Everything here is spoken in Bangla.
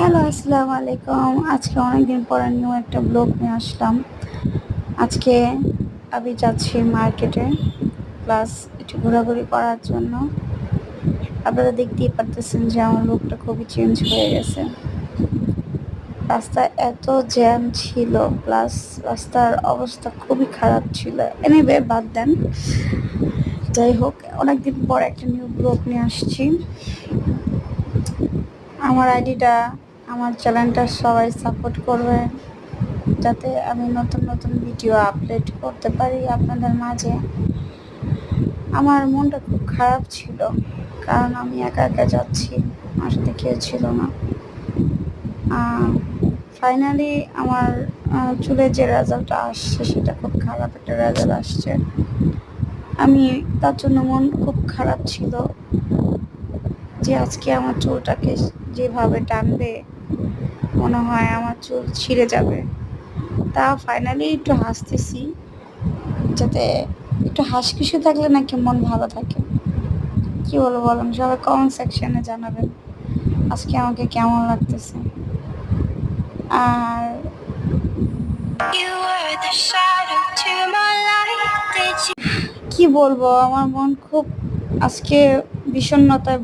হ্যালো, আসসালামু আলাইকুম। আজকে অনেকদিন পরে নিউ একটা ব্লগ নিয়ে আসলাম। আজকে আমি যাচ্ছি মার্কেটে, প্লাস একটু ঘোরাঘুরি করার জন্য। আপনারা দেখতেই পারতেছেন যে আমার লুকটা খুবই চেঞ্জ হয়ে গেছে। রাস্তায় এত জ্যাম ছিল, প্লাস রাস্তার অবস্থা খুবই খারাপ ছিল। এনিওয়ে, বাদ দেন। যাই হোক, অনেকদিন পর একটা নিউ ব্লগ নিয়ে আসছি। আমার আইডিটা, আমার চ্যানেলটা সবাই সাপোর্ট করবে, যাতে আমি নতুন নতুন ভিডিও আপলোড করতে পারি আপনাদের মাঝে। আমার মনটা খুব খারাপ ছিল, কারণ আমি একা একা যাচ্ছি, আমার সাথে কেউ ছিল না। ফাইনালি আমার চুলের যে রেজাল্টটা আসছে সেটা খুব খারাপ একটা রেজাল্ট আসছে। আমি তার জন্য মন খুব খারাপ ছিল যে আজকে আমার চুলটাকে যেভাবে টানবে মনে হয় আমার চুল ছিঁড়ে যাবে। তা ফাইনালি একটু হাসতেছি, যাতে একটু হাসিখুশি থাকলে নাকি মন ভালো থাকে। কি বলবো বলেন, সবাই কমেন্ট সেকশনে জানাবেন আজকে আমাকে কেমন লাগতেছে। আর কি বলবো, আমার মন খুব আজকে বিষণ্ণতায়